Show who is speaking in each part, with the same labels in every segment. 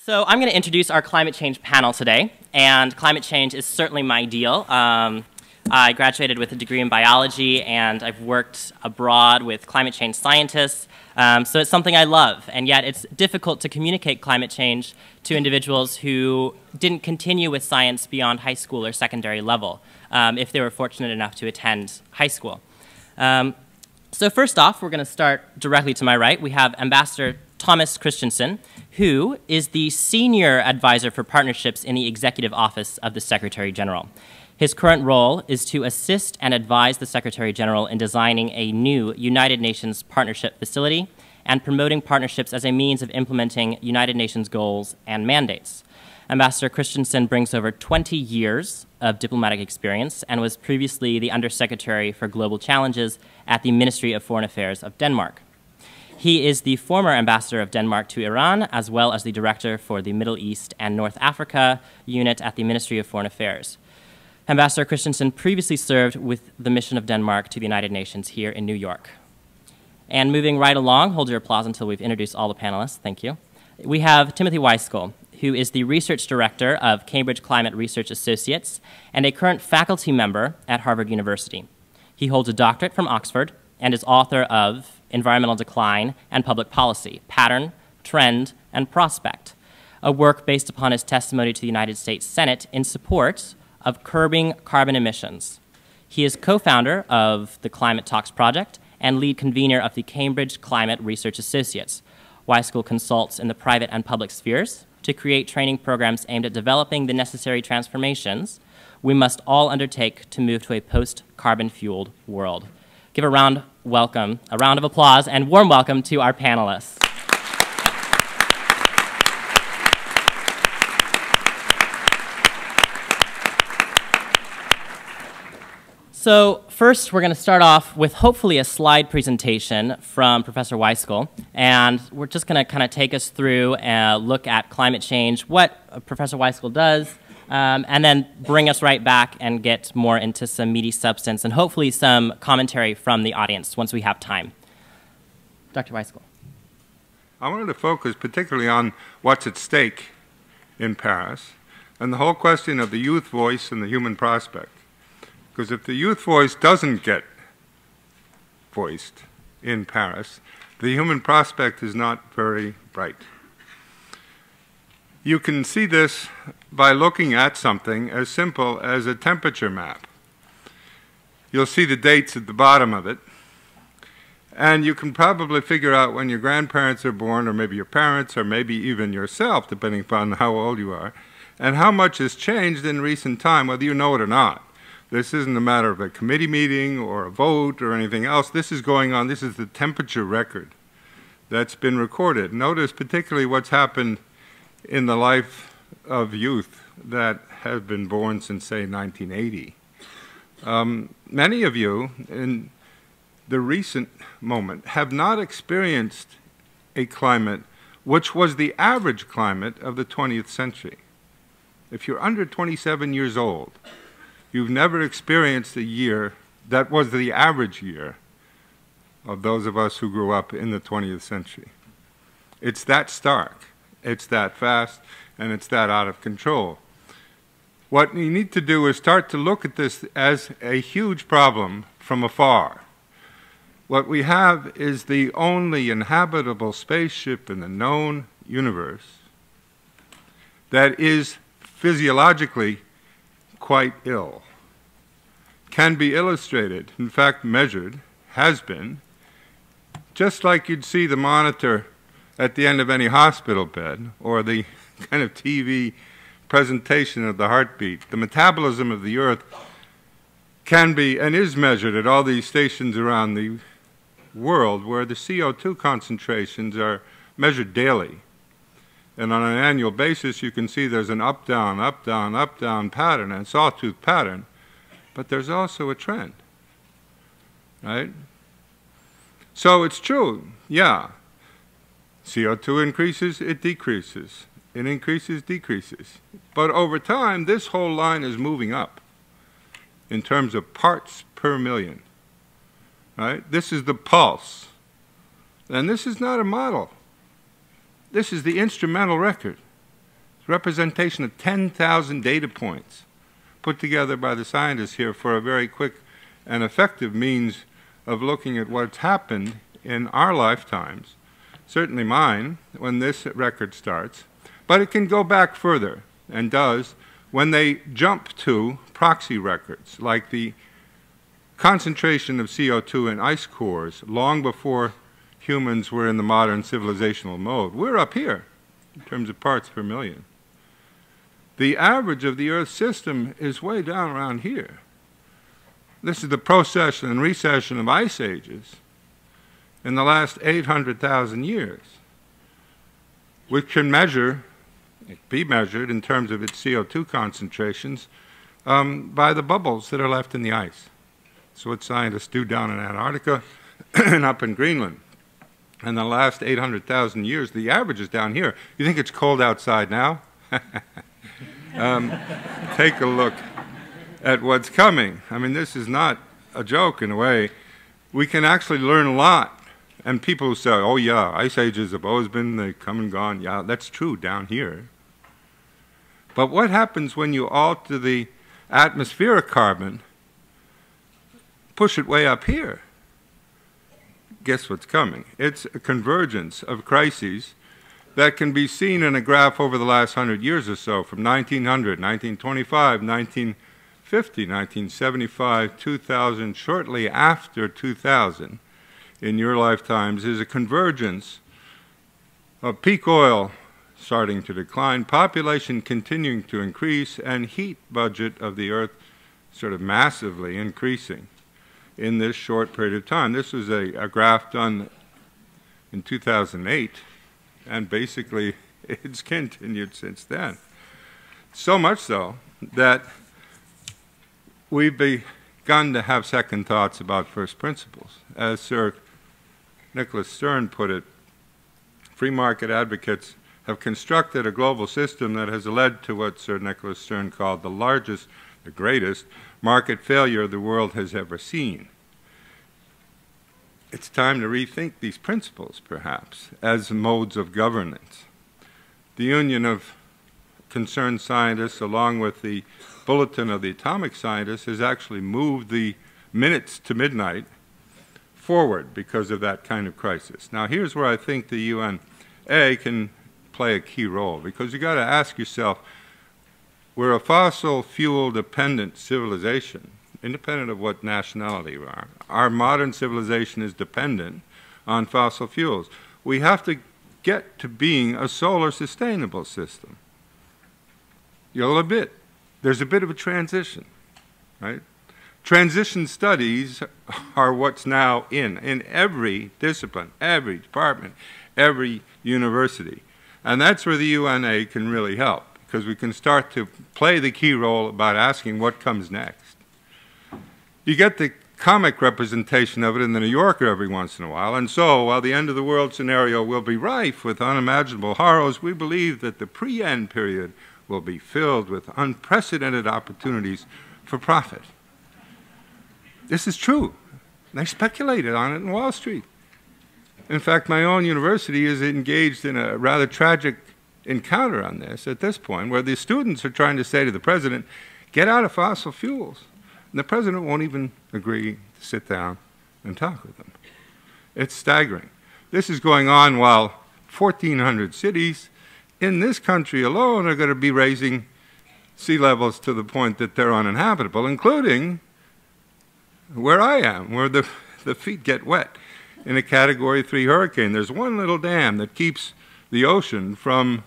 Speaker 1: So I'm going to introduce our climate change panel today, and climate change is certainly my deal. I graduated with a degree in biology, and I've worked abroad with climate change scientists, so it's something I love, and yet it's difficult to communicate climate change to individuals who didn't continue with science beyond high school or secondary level, if they were fortunate enough to attend high school. So first off, we're going to start directly to my right. We have Ambassador Tomas Christensen, who is the Senior Advisor for Partnerships in the Executive Office of the Secretary General. His current role is to assist and advise the Secretary General in designing a new United Nations partnership facility and promoting partnerships as a means of implementing United Nations goals and mandates. Ambassador Christensen brings over 20 years of diplomatic experience and was previously the Undersecretary for Global Challenges at the Ministry of Foreign Affairs of Denmark. He is the former ambassador of Denmark to Iran, as well as the director for the Middle East and North Africa unit at the Ministry of Foreign Affairs. Ambassador Christensen previously served with the mission of Denmark to the United Nations here in New York. And moving right along, hold your applause until we've introduced all the panelists, thank you. We have Timothy Weiskel, who is the research director of Cambridge Climate Research Associates and a current faculty member at Harvard University. He holds a doctorate from Oxford and is author of Environmental Decline and Public Policy, Pattern, Trend, and Prospect, a work based upon his testimony to the United States Senate in support of curbing carbon emissions. He is co-founder of the Climate Talks Project and lead convener of the Cambridge Climate Research Associates. Weiskel consults in the private and public spheres to create training programs aimed at developing the necessary transformations we must all undertake to move to a post-carbon fueled world. Give a round of applause and warm welcome to our panelists. So first, we're going to start off with hopefully a slide presentation from Professor Weiskel, and we're just going to kind of take us through a look at climate change, what Professor Weiskel does, and then bring us right back and get more into some meaty substance and hopefully some commentary from the audience once we have time. Dr. Weiskel.
Speaker 2: I wanted to focus particularly on what's at stake in Paris and the whole question of the youth voice and the human prospect. Because if the youth voice doesn't get voiced in Paris, the human prospect is not very bright. You can see this by looking at something as simple as a temperature map. You'll see the dates at the bottom of it, and you can probably figure out when your grandparents are born, or maybe your parents, or maybe even yourself, depending upon how old you are, and how much has changed in recent time, whether you know it or not. This isn't a matter of a committee meeting or a vote or anything else. This is going on. This is the temperature record that's been recorded. Notice particularly what's happened in the life of youth that have been born since, say, 1980. Many of you in the recent moment have not experienced a climate which was the average climate of the 20th century. If you're under 27 years old, you've never experienced a year that was the average year of those of us who grew up in the 20th century. It's that stark, it's that fast, and it's that out of control. What you need to do is start to look at this as a huge problem from afar. What we have is the only inhabitable spaceship in the known universe that is physiologically quite ill. Can be illustrated, in fact measured, has been, just like you'd see the monitor at the end of any hospital bed, or the kind of TV presentation of the heartbeat. The metabolism of the Earth can be and is measured at all these stations around the world where the CO2 concentrations are measured daily. And on an annual basis, you can see there's an up-down, up-down, up-down pattern, and sawtooth pattern, but there's also a trend, right? So it's true, yeah. CO2 increases, it decreases. It increases, decreases. But over time, this whole line is moving up in terms of parts per million, right? This is the pulse. And this is not a model. This is the instrumental record. representation of 10,000 data points put together by the scientists here for a very quick and effective means of looking at what's happened in our lifetimes, certainly mine, when this record starts, but it can go back further, and does, when they jump to proxy records, like the concentration of CO2 in ice cores long before humans were in the modern civilizational mode. We're up here in terms of parts per million. The average of the Earth's system is way down around here. This is the procession and recession of ice ages in the last 800,000 years, which can be measured in terms of its CO2 concentrations by the bubbles that are left in the ice. That's what scientists do down in Antarctica and up in Greenland. In the last 800,000 years, the average is down here. You think it's cold outside now? Take a look at what's coming. I mean, this is not a joke in a way. We can actually learn a lot. And people who say, oh yeah, ice ages have always been, they come and gone. Yeah, that's true down here. But what happens when you alter the atmospheric carbon, push it way up here? Guess what's coming? It's a convergence of crises that can be seen in a graph over the last 100 years or so, from 1900, 1925, 1950, 1975, 2000, shortly after 2000, in your lifetimes, is a convergence of peak oil starting to decline, population continuing to increase, and heat budget of the Earth sort of massively increasing in this short period of time. This was a graph done in 2008, and basically it's continued since then. So much so that we've begun to have second thoughts about first principles. As Sir Nicholas Stern put it, free market advocates have constructed a global system that has led to what Sir Nicholas Stern called the largest, the greatest market failure the world has ever seen. It's time to rethink these principles, perhaps, as modes of governance. The Union of Concerned Scientists, along with the Bulletin of the Atomic Scientists, has actually moved the minutes to midnight forward because of that kind of crisis. Now, here's where I think the UNA can play a key role, because you've got to ask yourself, we're a fossil fuel dependent civilization, independent of what nationality we are. Our modern civilization is dependent on fossil fuels. We have to get to being a solar sustainable system. There's a bit of a transition, right? Transition studies are what's now in every discipline, every department, every university. And that's where the UNA can really help, because we can start to play the key role about asking what comes next. You get the comic representation of it in the New Yorker every once in a while, and so while the end of the world scenario will be rife with unimaginable horrors, we believe that the pre-end period will be filled with unprecedented opportunities for profit. This is true. They speculated on it in Wall Street. In fact, my own university is engaged in a rather tragic encounter on this at this point, where the students are trying to say to the president, get out of fossil fuels. And the president won't even agree to sit down and talk with them. It's staggering. This is going on while 1,400 cities in this country alone are going to be raising sea levels to the point that they're uninhabitable, including where I am, where the feet get wet in a Category 3 hurricane. There's one little dam that keeps the ocean from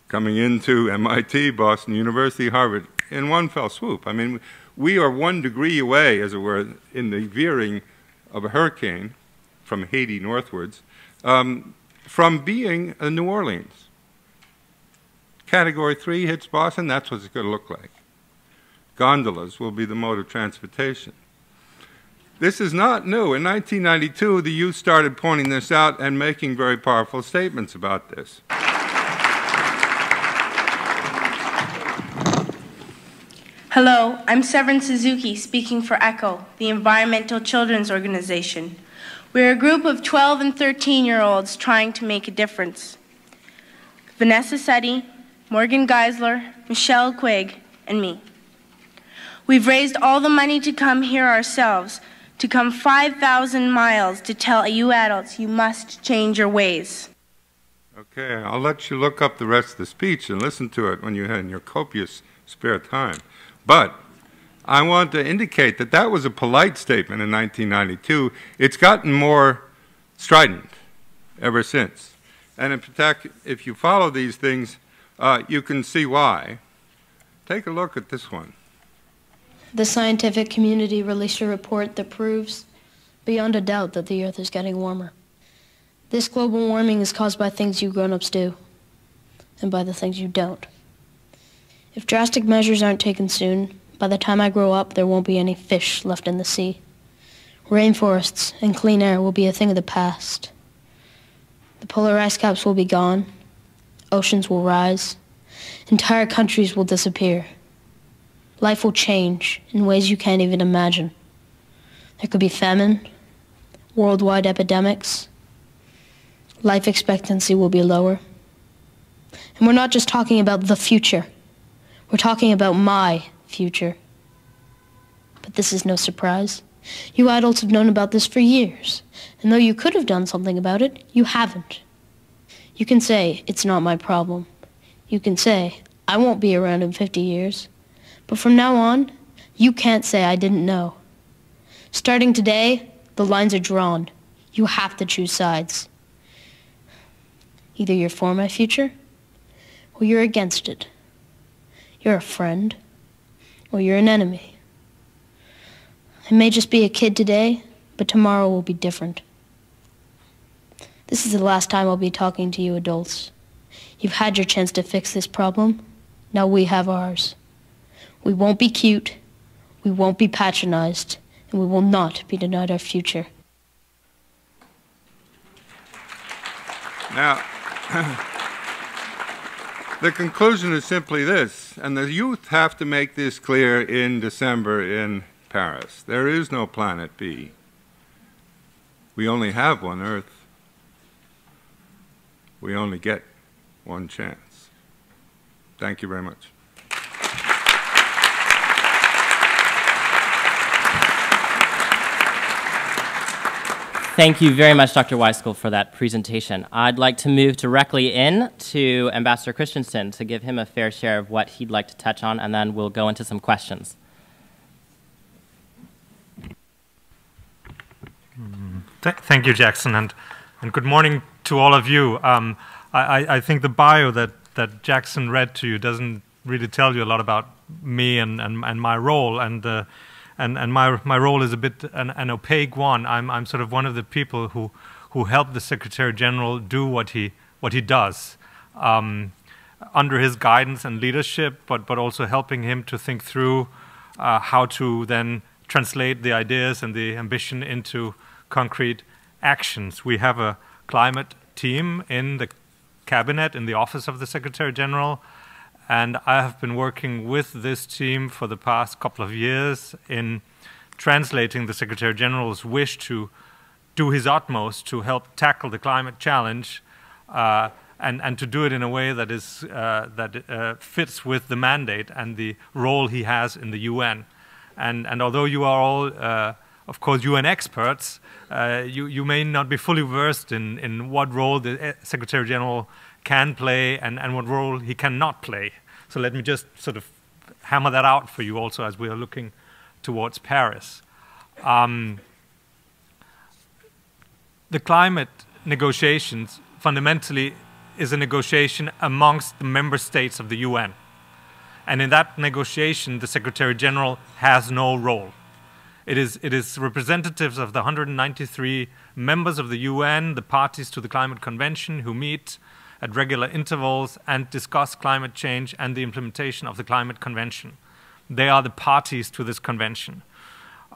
Speaker 2: coming into MIT, Boston University, Harvard, in one fell swoop. I mean, we are 1 degree away, as it were, in the veering of a hurricane from Haiti northwards, from being New Orleans. Category 3 hits Boston, that's what it's going to look like. Gondolas will be the mode of transportation. This is not new. In 1992, the youth started pointing this out and making very powerful statements about this.
Speaker 3: Hello, I'm Severin Suzuki, speaking for ECHO, the Environmental Children's Organization. We're a group of 12 and 13-year-olds trying to make a difference. Vanessa Setti, Morgan Geisler, Michelle Quigg, and me. We've raised all the money to come here ourselves, to come 5,000 miles to tell you adults you must change your ways.
Speaker 2: Okay, I'll let you look up the rest of the speech and listen to it when you have in your copious spare time. But I want to indicate that that was a polite statement in 1992. It's gotten more strident ever since. And in fact, if you follow these things, you can see why. Take a look at this one.
Speaker 4: The scientific community released a report that proves beyond a doubt that the Earth is getting warmer. This global warming is caused by things you grown-ups do, and by the things you don't. If drastic measures aren't taken soon, by the time I grow up, there won't be any fish left in the sea. Rainforests and clean air will be a thing of the past. The polar ice caps will be gone, oceans will rise, entire countries will disappear. Life will change in ways you can't even imagine. There could be famine, worldwide epidemics. Life expectancy will be lower. And we're not just talking about the future. We're talking about my future. But this is no surprise. You adults have known about this for years. And though you could have done something about it, you haven't. You can say, it's not my problem. You can say, I won't be around in 50 years. But from now on, you can't say I didn't know. Starting today, the lines are drawn. You have to choose sides. Either you're for my future, or you're against it. You're a friend, or you're an enemy. I may just be a kid today, but tomorrow will be different. This is the last time I'll be talking to you adults. You've had your chance to fix this problem. Now we have ours. We won't be cute, we won't be patronized, and we will not be denied our future.
Speaker 2: Now, the conclusion is simply this, and the youth have to make this clear in December in Paris. There is no planet B. We only have one Earth. We only get one chance. Thank you very much.
Speaker 1: Thank you very much, Dr. Weiskel, for that presentation. I'd like to move directly in to Ambassador Christensen to give him a fair share of what he'd like to touch on, and then we'll go into some questions.
Speaker 5: Thank you, Jackson, and good morning to all of you. I think the bio that Jackson read to you doesn't really tell you a lot about me and my role, and my role is a bit an opaque one. I'm sort of one of the people who help the Secretary General do what he does under his guidance and leadership, but also helping him to think through how to then translate the ideas and the ambition into concrete actions. We have a climate team in the cabinet, in the office of the Secretary General, and I have been working with this team for the past couple of years in translating the Secretary General's wish to do his utmost to help tackle the climate challenge, and to do it in a way that is fits with the mandate and the role he has in the UN. And although you are all, of course, UN experts, you may not be fully versed in what role the Secretary General can play and what role he cannot play. So let me just sort of hammer that out for you also as we are looking towards Paris. The climate negotiations fundamentally is a negotiation amongst the member states of the UN. And in that negotiation, the Secretary General has no role. It is representatives of the 193 members of the UN, the parties to the Climate Convention, who meet at regular intervals and discuss climate change and the implementation of the Climate Convention. They are the parties to this convention.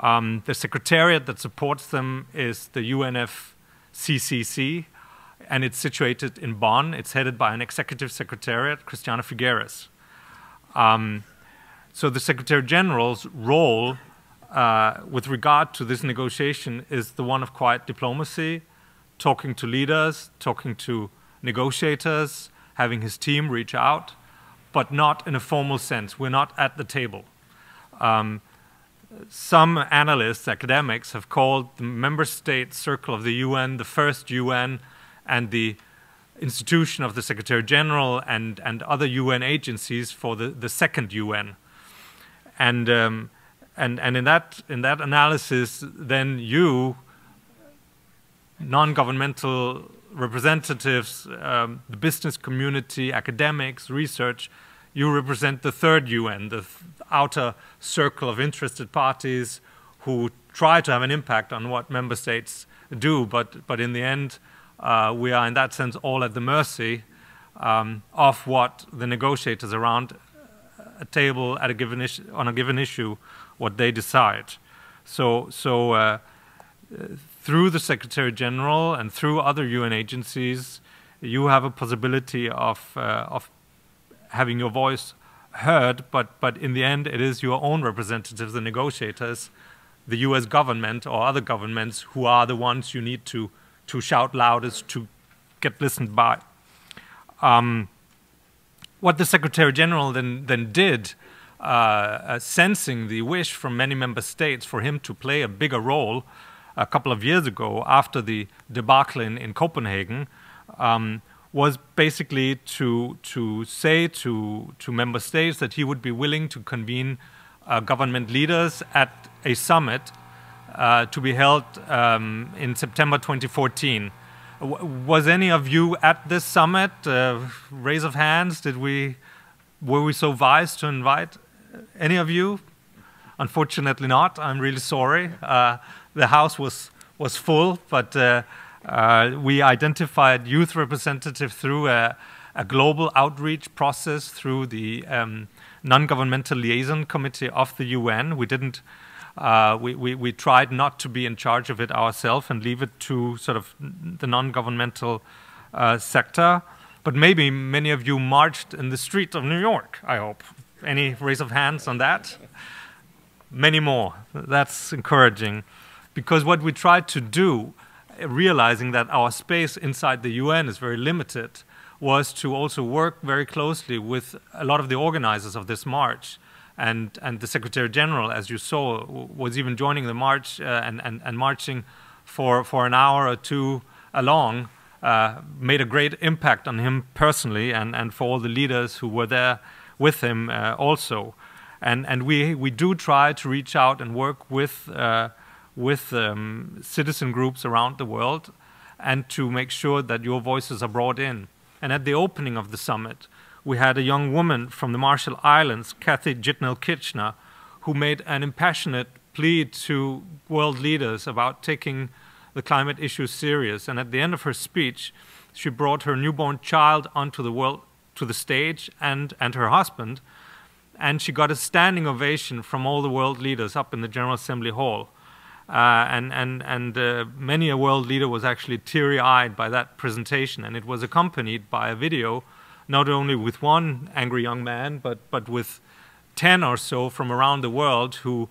Speaker 5: The secretariat that supports them is the UNFCCC, and it's situated in Bonn. It's headed by an executive secretariat, Christiana Figueres. So the Secretary General's role with regard to this negotiation is the one of quiet diplomacy, talking to leaders, talking to negotiators, having his team reach out, but not in a formal sense. We're not at the table. Some analysts, academics, have called the member state circle of the UN the first UN, and the institution of the Secretary General and other UN agencies for the second UN. And in that analysis, then you, non-governmental representatives, the business community, academics, research, you represent the third UN, the outer circle of interested parties who try to have an impact on what member states do, but in the end, we are in that sense all at the mercy of what the negotiators around a table at a given issue, on a given issue, what they decide. So through the Secretary General and through other UN agencies, you have a possibility of having your voice heard, but in the end it is your own representatives, the negotiators, the US government or other governments who are the ones you need to shout loudest to get listened by. What the Secretary General then did, sensing the wish from many member states for him to play a bigger role a couple of years ago after the debacle in Copenhagen, was basically to say to member states that he would be willing to convene government leaders at a summit to be held in September 2014. Was any of you at this summit? Raise of hands. Were we so wise to invite any of you? Unfortunately not. I'm really sorry. The house was full, but we identified youth representatives through a global outreach process through the non-governmental liaison committee of the UN. We didn't. We tried not to be in charge of it ourselves and leave it to sort of the non-governmental sector. But maybe many of you marched in the street of New York, I hope. Any raise of hands on that? Many more. That's encouraging. Because what we tried to do, realizing that our space inside the UN is very limited, was to also work very closely with a lot of the organizers of this march. And the Secretary General, as you saw, was even joining the march and marching for an hour or two along, made a great impact on him personally and for all the leaders who were there with him also. And we do try to reach out and work with citizen groups around the world and to make sure that your voices are brought in. And at the opening of the summit, we had a young woman from the Marshall Islands, Kathy Jitnell-Kitchener, who made an impassionate plea to world leaders about taking the climate issue serious. And at the end of her speech, she brought her newborn child onto the stage and her husband, and she got a standing ovation from all the world leaders up in the General Assembly Hall. Many a world leader was actually teary-eyed by that presentation, and it was accompanied by a video not only with one angry young man, but with 10 or so from around the world who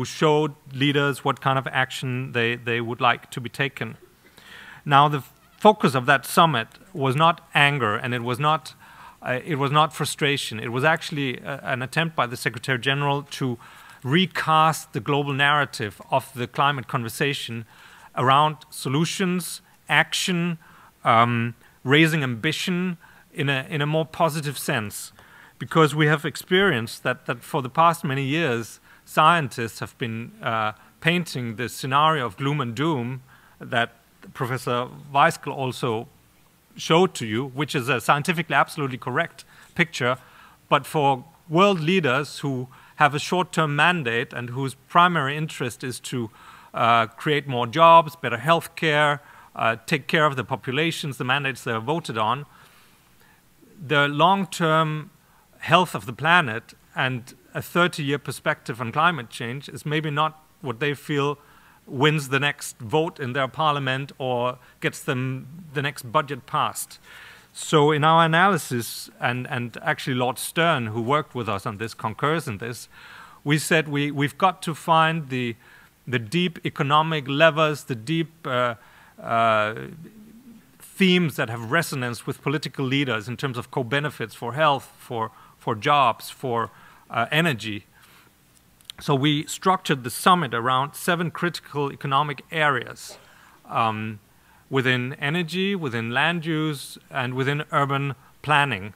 Speaker 5: showed leaders what kind of action they would like to be taken. Now, the focus of that summit was not anger, and it was not frustration. It was actually an attempt by the Secretary General to recast the global narrative of the climate conversation around solutions, action, raising ambition, in a more positive sense, because we have experienced that for the past many years, scientists have been painting the scenario of gloom and doom that Professor Weiskel also showed to you, which is a scientifically absolutely correct picture, but for world leaders who have a short-term mandate and whose primary interest is to create more jobs, better health care, take care of the populations, the mandates they are voted on, the long-term health of the planet and a 30-year perspective on climate change is maybe not what they feel wins the next vote in their parliament or gets them the next budget passed. So in our analysis, and actually Lord Stern, who worked with us on this, concurs in this, we said we've got to find the deep economic levers, the deep themes that have resonance with political leaders in terms of co-benefits for health, for for jobs, for energy. So we structured the summit around 7 critical economic areas within energy, within land use, and within urban planning.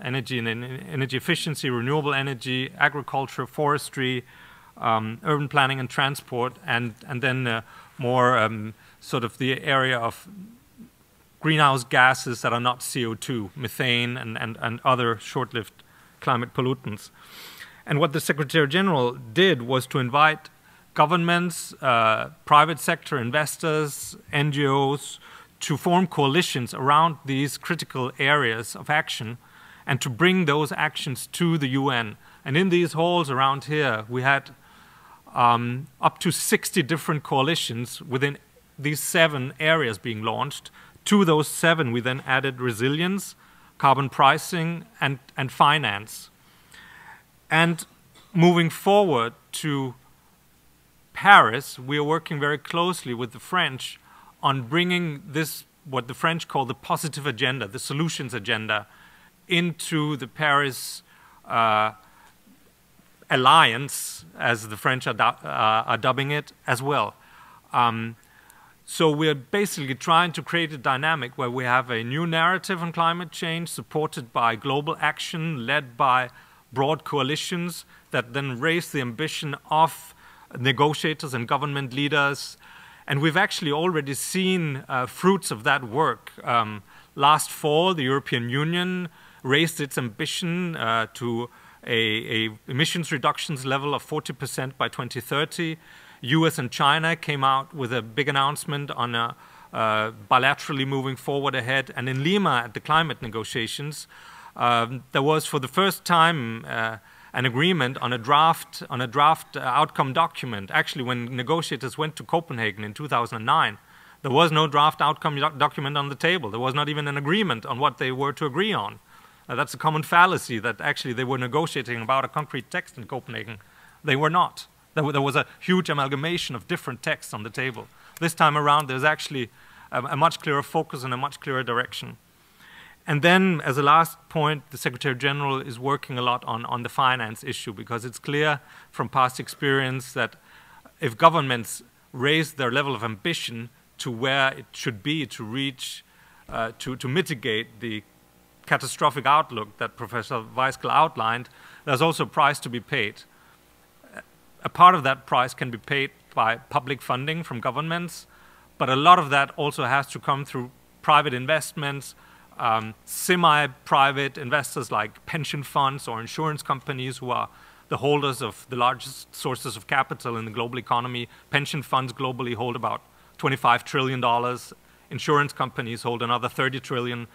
Speaker 5: Energy and energy efficiency, renewable energy, agriculture, forestry, urban planning and transport, and then more sort of the area of greenhouse gases that are not CO2, methane and other short-lived climate pollutants. And what the Secretary General did was to invite governments, private sector investors, NGOs, to form coalitions around these critical areas of action and to bring those actions to the UN. And in these halls around here, we had up to 60 different coalitions within these 7 areas being launched. To those 7, we then added resilience, carbon pricing, and finance. And moving forward to Paris, we are working very closely with the French on bringing this, what the French call the positive agenda, the solutions agenda, into the Paris alliance, as the French are dubbing it, as well. So we're basically trying to create a dynamic where we have a new narrative on climate change supported by global action, led by broad coalitions that then raise the ambition of negotiators and government leaders. And we've actually already seen fruits of that work. Last fall, the European Union raised its ambition to a emissions reductions level of 40% by 2030. US and China came out with a big announcement on bilaterally moving forward ahead. And in Lima, at the climate negotiations, there was for the first time an agreement on a draft outcome document. Actually, when negotiators went to Copenhagen in 2009, there was no draft outcome document on the table. There was not even an agreement on what they were to agree on. That's a common fallacy, that actually they were negotiating about a concrete text in Copenhagen. They were not. There was a huge amalgamation of different texts on the table. This time around, there's actually a much clearer focus and a much clearer direction. And then, as a last point, the Secretary General is working a lot on the finance issue, because it's clear from past experience that if governments raise their level of ambition to where it should be to reach, to mitigate the catastrophic outlook that Professor Weiskel outlined, there's also a price to be paid. A part of that price can be paid by public funding from governments, but a lot of that also has to come through private investments, semi-private investors like pension funds or insurance companies who are the holders of the largest sources of capital in the global economy. Pension funds globally hold about $25 trillion. Insurance companies hold another $30 trillion.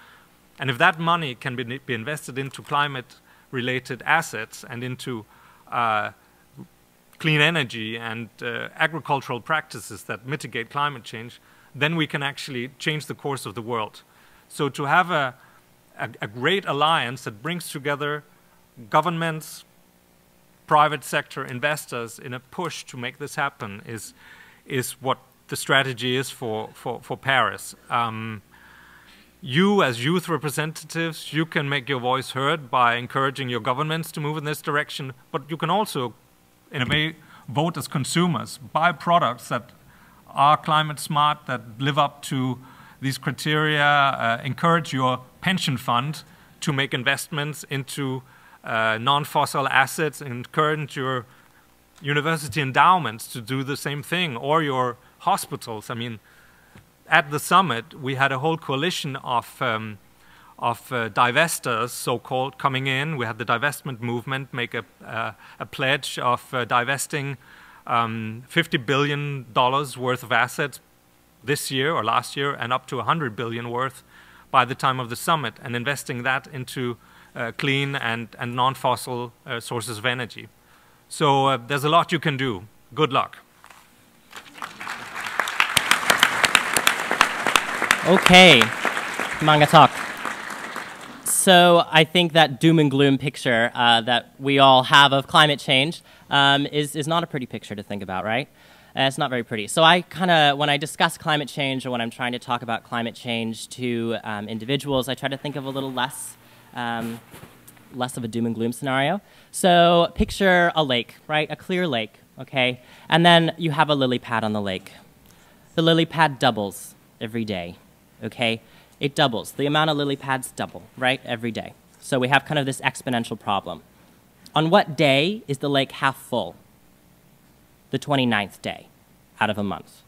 Speaker 5: And if that money can be invested into climate-related assets and into clean energy and agricultural practices that mitigate climate change, then we can actually change the course of the world. So to have a great alliance that brings together governments, private sector investors in a push to make this happen is what the strategy is for Paris. You, as youth representatives, you can make your voice heard by encouraging your governments to move in this direction, but you can also, in a way, vote as consumers, buy products that are climate smart, that live up to these criteria, encourage your pension fund to make investments into non-fossil assets, encourage your university endowments to do the same thing, or your hospitals. I mean, at the summit, we had a whole coalition of divestors, so-called, coming in. We had the divestment movement make a pledge of divesting $50 billion worth of assets this year or last year, and up to $100 billion worth by the time of the summit, and investing that into clean and non-fossil sources of energy. So there's a lot you can do. Good luck.
Speaker 1: Okay, manga talk. So I think that doom and gloom picture that we all have of climate change is not a pretty picture to think about, right? It's not very pretty. So I kind of, when I discuss climate change, or when I'm trying to talk about climate change to individuals, I try to think of a little less less of a doom and gloom scenario. So picture a lake, right? A clear lake, okay? And then you have a lily pad on the lake. The lily pad doubles every day, okay? It doubles. The amount of lily pads double, right, every day. So we have kind of this exponential problem. On what day is the lake half full? The 29th day out of a month,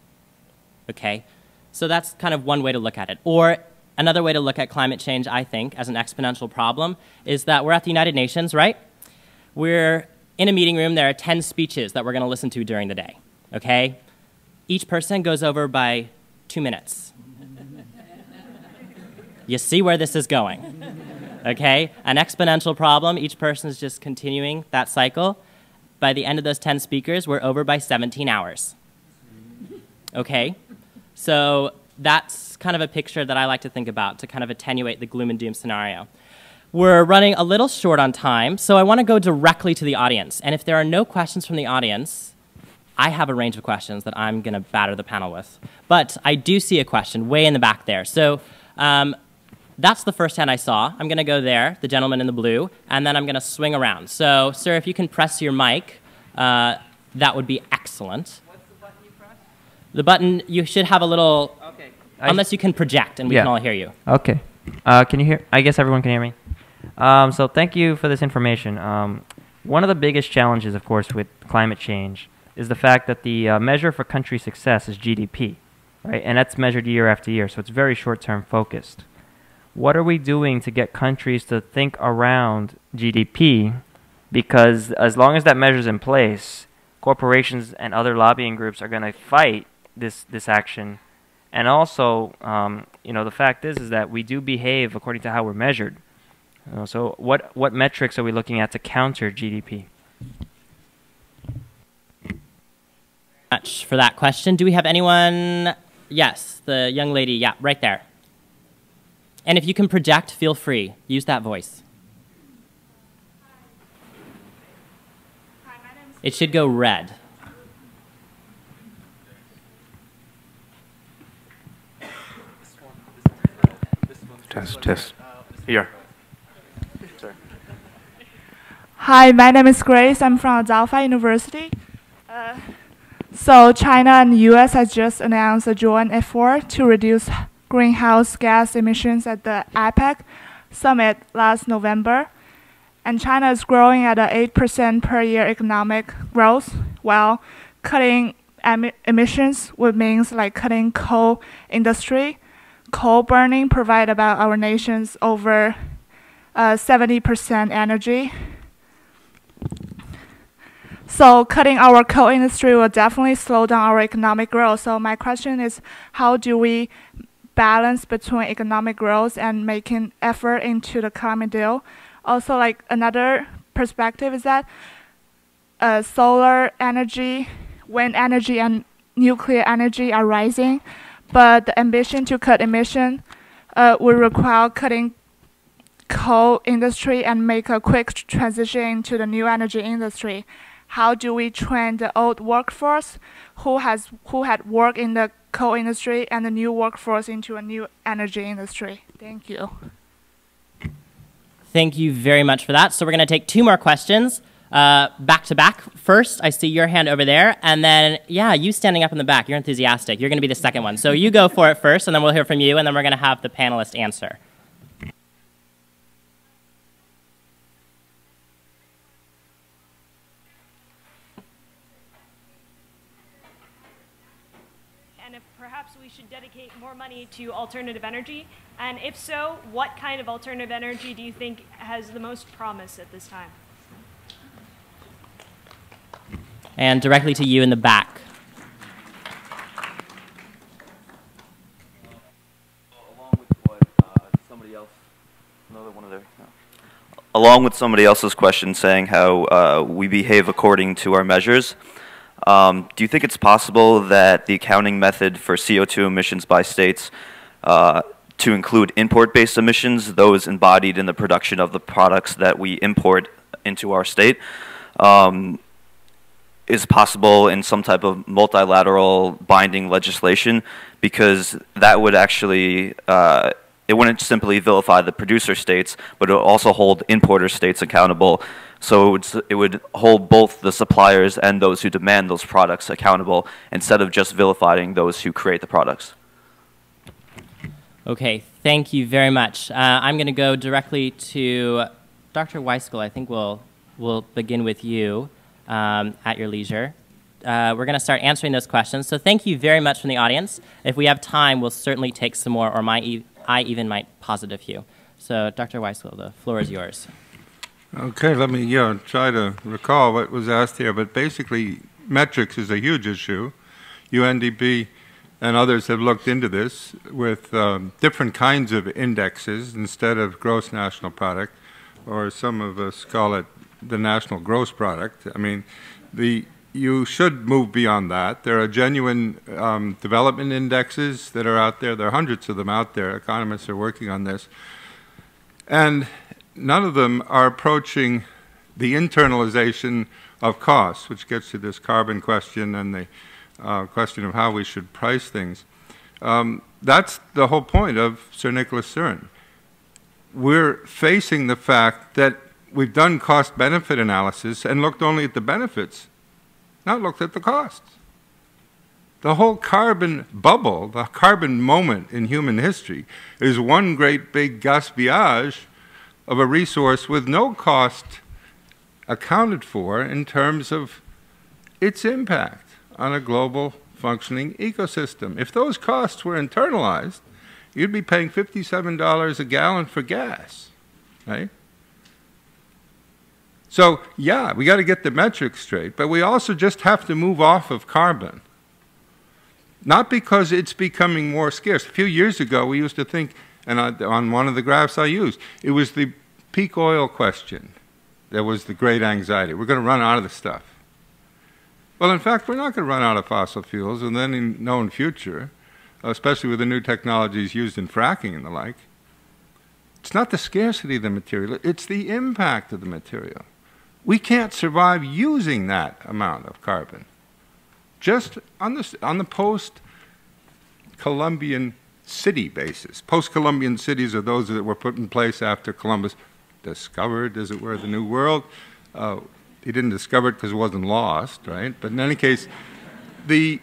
Speaker 1: okay? So that's kind of one way to look at it. Or another way to look at climate change, I think, as an exponential problem is that we're at the United Nations, right? We're in a meeting room. There are 10 speeches that we're going to listen to during the day, okay? Each person goes over by 2 minutes. You see where this is going, okay? An exponential problem. Each person is just continuing that cycle. By the end of those 10 speakers, we're over by 17 hours, okay? So that's kind of a picture that I like to think about to kind of attenuate the gloom and doom scenario. We're running a little short on time, so I want to go directly to the audience. And if there are no questions from the audience, I have a range of questions that I'm going to batter the panel with. But I do see a question way in the back there. So that's the first hand I saw. I'm going to go there, the gentleman in the blue, and then I'm going to swing around. So, sir, if you can press your mic, that would be excellent. The button, you should have a little, okay. Unless you can project and we can all hear you.
Speaker 6: Okay. Can you hear? I guess everyone can hear me. So thank you for this information. One of the biggest challenges, of course, with climate change is the fact that the measure for country success is GDP, right? And that's measured year after year, so it's very short-term focused. What are we doing to get countries to think around GDP? Because as long as that measure is in place, corporations and other lobbying groups are going to fight this action, and also, you know, the fact is that we do behave according to how we're measured. So, what metrics are we looking at to counter GDP?
Speaker 1: Much for that question. Do we have anyone? Yes, the young lady. Yeah, right there. And if you can project, feel free. Use that voice. It should go red.
Speaker 7: Test. Here. Sorry.
Speaker 8: Hi, my name is Grace. I'm from Zalfa University. So China and the US has just announced a joint effort to reduce greenhouse gas emissions at the APEC summit last November. And China is growing at an 8% per year economic growth, while cutting emissions would mean like cutting coal industry. Coal burning provide about our nation's over 70% energy. So cutting our coal industry will definitely slow down our economic growth. So my question is, how do we balance between economic growth and making effort into the climate deal? Also, like another perspective is that solar energy, wind energy, and nuclear energy are rising, but the ambition to cut emission will require cutting coal industry and make a quick transition into the new energy industry. How do we train the old workforce who had worked in the coal industry and the new workforce into a new energy industry? Thank you.
Speaker 1: Thank you very much for that. So we're going to take 2 more questions back to back. First, I see your hand over there, and then, yeah, you standing up in the back. You're enthusiastic. You're going to be the second one. So you go for it first, and then we'll hear from you, and then we're going to have the panelists answer.
Speaker 9: And if perhaps we should dedicate more money to alternative energy, and if so, what kind of alternative energy do you think has the most promise at this time?
Speaker 1: And directly to you in the back.
Speaker 10: Along with somebody else's question saying how we behave according to our measures, do you think it's possible that the accounting method for CO2 emissions by states to include import-based emissions, those embodied in the production of the products that we import into our state, is possible in some type of multilateral binding legislation? Because that would actually it wouldn't simply vilify the producer states, but it would also hold importer states accountable. So it would hold both the suppliers and those who demand those products accountable, instead of just vilifying those who create the products.
Speaker 1: Okay, thank you very much. I'm going to go directly to Dr. Weiskel. I think we'll begin with you at your leisure. We're going to start answering those questions. So thank you very much from the audience. If we have time, we'll certainly take some more, or I even might posit a few. So Dr. Weiskel, the floor is yours.
Speaker 2: Okay, let me try to recall what was asked here. But basically, metrics is a huge issue. UNDP and others have looked into this with different kinds of indexes instead of gross national product, or some of us call it the national gross product. I mean, you should move beyond that. There are genuine development indexes that are out there. There are hundreds of them out there. Economists are working on this. And none of them are approaching the internalization of costs, which gets to this carbon question and the question of how we should price things. That's the whole point of Sir Nicholas Stern. We're facing the fact that we've done cost-benefit analysis and looked only at the benefits, not looked at the costs. The whole carbon bubble, the carbon moment in human history, is one great big gaspillage of a resource with no cost accounted for in terms of its impact on a global functioning ecosystem. If those costs were internalized, you'd be paying $57 a gallon for gas, right? So, yeah, we got to get the metrics straight, but we also just have to move off of carbon. Not because it's becoming more scarce. A few years ago, we used to think, and on one of the graphs I used, it was the peak oil question that was the great anxiety. We're going to run out of the stuff. Well, in fact, we're not going to run out of fossil fuels in any known future, especially with the new technologies used in fracking and the like. It's not the scarcity of the material, it's the impact of the material. We can't survive using that amount of carbon. Just on the post-Columbian city basis. Post-Columbian cities are those that were put in place after Columbus discovered, as it were, the New World. He didn't discover it because it wasn't lost, right? But in any case, the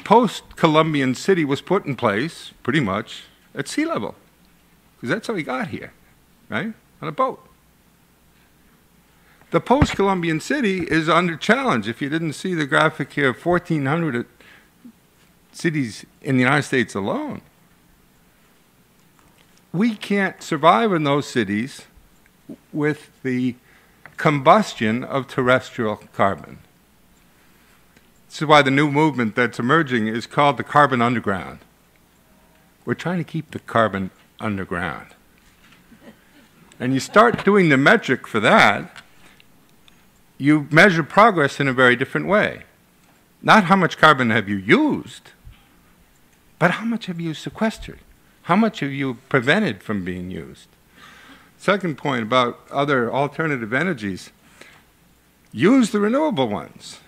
Speaker 2: post-Columbian city was put in place, pretty much, at sea level. Because that's how he got here, right? On a boat. The post-Columbian city is under challenge. If you didn't see the graphic here, 1,400 cities in the United States alone. We can't survive in those cities with the combustion of terrestrial carbon. This is why the new movement that's emerging is called the carbon underground. We're trying to keep the carbon underground. And you start doing the metric for that, you measure progress in a very different way. Not how much carbon have you used, but how much have you sequestered? How much have you prevented from being used? Second point about other alternative energies, use the renewable ones.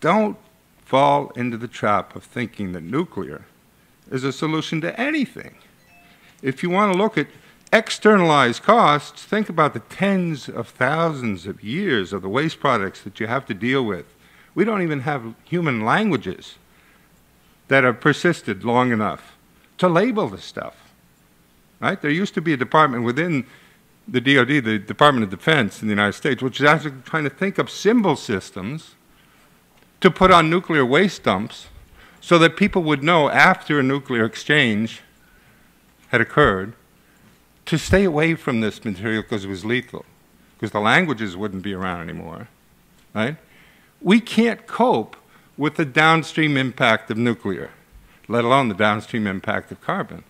Speaker 2: Don't fall into the trap of thinking that nuclear is a solution to anything. If you want to look at externalized costs, think about the tens of thousands of years of the waste products that you have to deal with. We don't even have human languages that have persisted long enough to label the stuff, right? There used to be a department within the DoD, the Department of Defense in the United States, which is actually trying to think of symbol systems to put on nuclear waste dumps so that people would know after a nuclear exchange had occurred to stay away from this material because it was lethal, because the languages wouldn't be around anymore, right? We can't cope with the downstream impact of nuclear, let alone the downstream impact of carbon.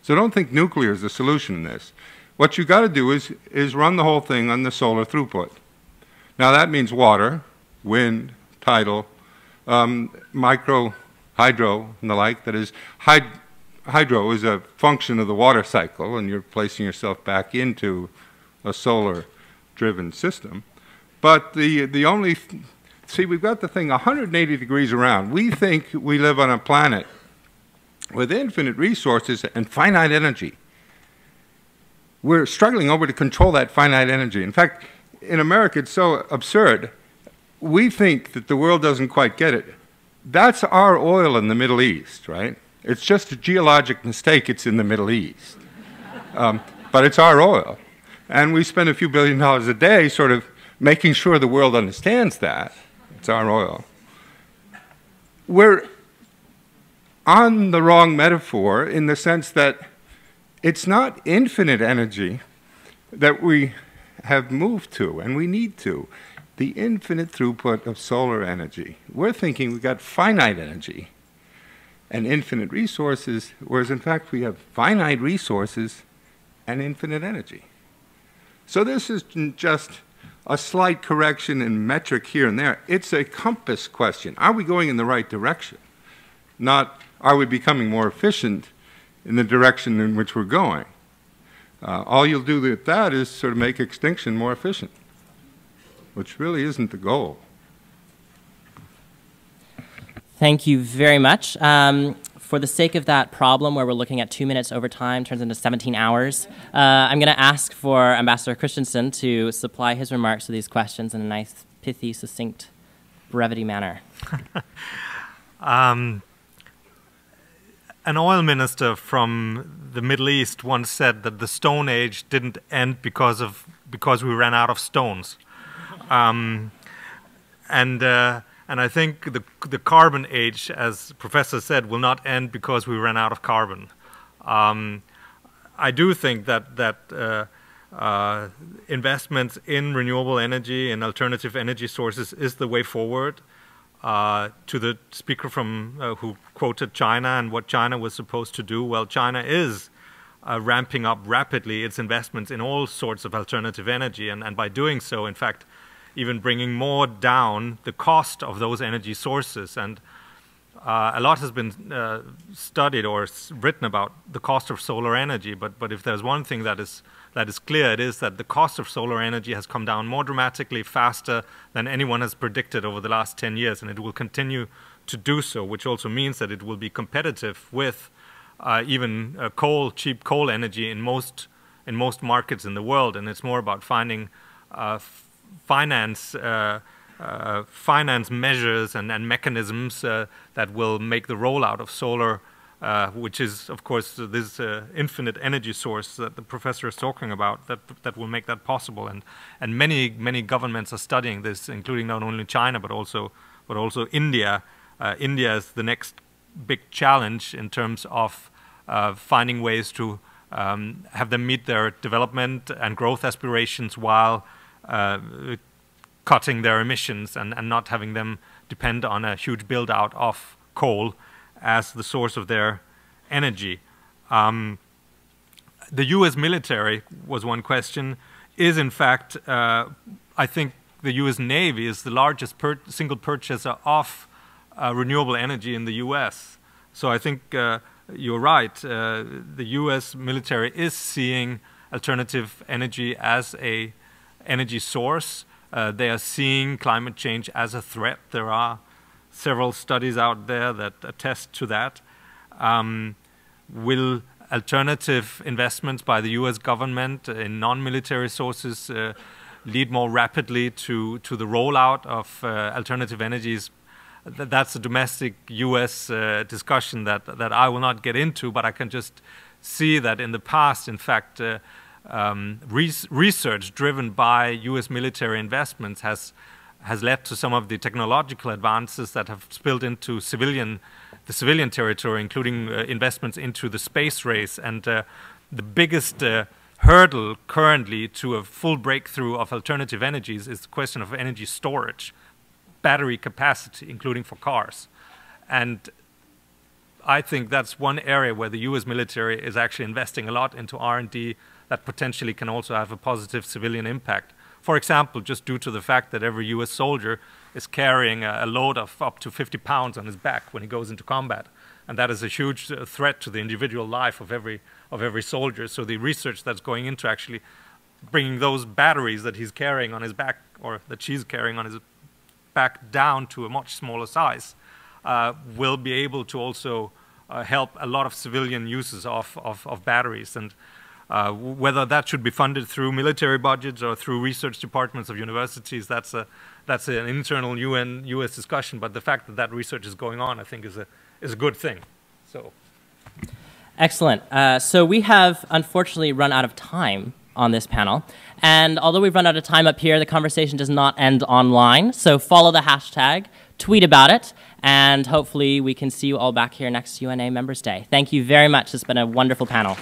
Speaker 2: So don't think nuclear is the solution in this. What you've got to do is run the whole thing on the solar throughput. Now that means water, wind, tidal, micro, hydro, and the like. That is, hydro is a function of the water cycle, and you're placing yourself back into a solar-driven system. But the only, see, we've got the thing 180 degrees around. We think we live on a planet with infinite resources and finite energy. We're struggling over to control that finite energy. In fact, in America, it's so absurd. We think that the world doesn't quite get it. That's our oil in the Middle East, right? It's just a geologic mistake it's in the Middle East. But it's our oil. And we spend a few $1 billion a day sort of making sure the world understands that. It's our oil. We're on the wrong metaphor in the sense that it's not infinite energy that we have moved to, and we need to. The infinite throughput of solar energy. We're thinking we've got finite energy and infinite resources, whereas in fact we have finite resources and infinite energy. So this isn't just a slight correction in metric here and there. It's a compass question. Are we going in the right direction? Not, are we becoming more efficient in the direction in which we're going? All you'll do with that is sort of make extinction more efficient, which really isn't the goal.
Speaker 1: Thank you very much. For the sake of that problem where we're looking at 2 minutes over time, turns into 17 hours, I'm going to ask for Ambassador Christensen to supply his remarks to these questions in a nice, pithy, succinct, brevity manner.
Speaker 5: An oil minister from the Middle East once said that the Stone Age didn't end because we ran out of stones. And I think the carbon age, as the professor said, will not end because we ran out of carbon. I do think that investments in renewable energy and alternative energy sources is the way forward. To the speaker from who quoted China and what China was supposed to do, well, China is ramping up rapidly its investments in all sorts of alternative energy, and by doing so, in fact, even bringing more down the cost of those energy sources. And a lot has been studied or written about the cost of solar energy, but if there's one thing that is clear, it is that the cost of solar energy has come down more dramatically, faster than anyone has predicted over the last 10 years, and it will continue to do so, which also means that it will be competitive with even cheap coal energy in most markets in the world. And it's more about finding finance measures and mechanisms that will make the rollout of solar, which is, of course, this infinite energy source that the professor is talking about, that will make that possible. And many governments are studying this, including not only China but also India. India is the next big challenge in terms of finding ways to have them meet their development and growth aspirations while cutting their emissions and not having them depend on a huge build-out of coal as the source of their energy. The U.S. military was one question. Is in fact, I think the U.S. Navy is the largest single purchaser of renewable energy in the U.S. So I think you're right. The U.S. military is seeing alternative energy as a energy source. They are seeing climate change as a threat. There are several studies out there that attest to that. Will alternative investments by the U.S. government in non-military sources lead more rapidly to the rollout of alternative energies? That's a domestic U.S. discussion that I will not get into, but I can just see that in the past, in fact, research driven by U.S. military investments has led to some of the technological advances that have spilled into the civilian territory, including investments into the space race. And the biggest hurdle currently to a full breakthrough of alternative energies is the question of energy storage, battery capacity, including for cars. And I think that's one area where the U.S. military is actually investing a lot into R&D that potentially can also have a positive civilian impact. For example, just due to the fact that every U.S. soldier is carrying a load of up to 50 pounds on his back when he goes into combat. And that is a huge threat to the individual life of every soldier. So the research that's going into actually bringing those batteries that he's carrying on his back, or that she's carrying on his back, down to a much smaller size will be able to also help a lot of civilian uses of batteries. And whether that should be funded through military budgets or through research departments of universities, that's an internal U.S. discussion. But the fact that that research is going on, I think, is a good thing. So.
Speaker 1: Excellent. So we have unfortunately run out of time on this panel. And although we've run out of time up here, the conversation does not end online. So follow the hashtag, tweet about it, and hopefully we can see you all back here next UNA Members Day. Thank you very much. It's been a wonderful panel.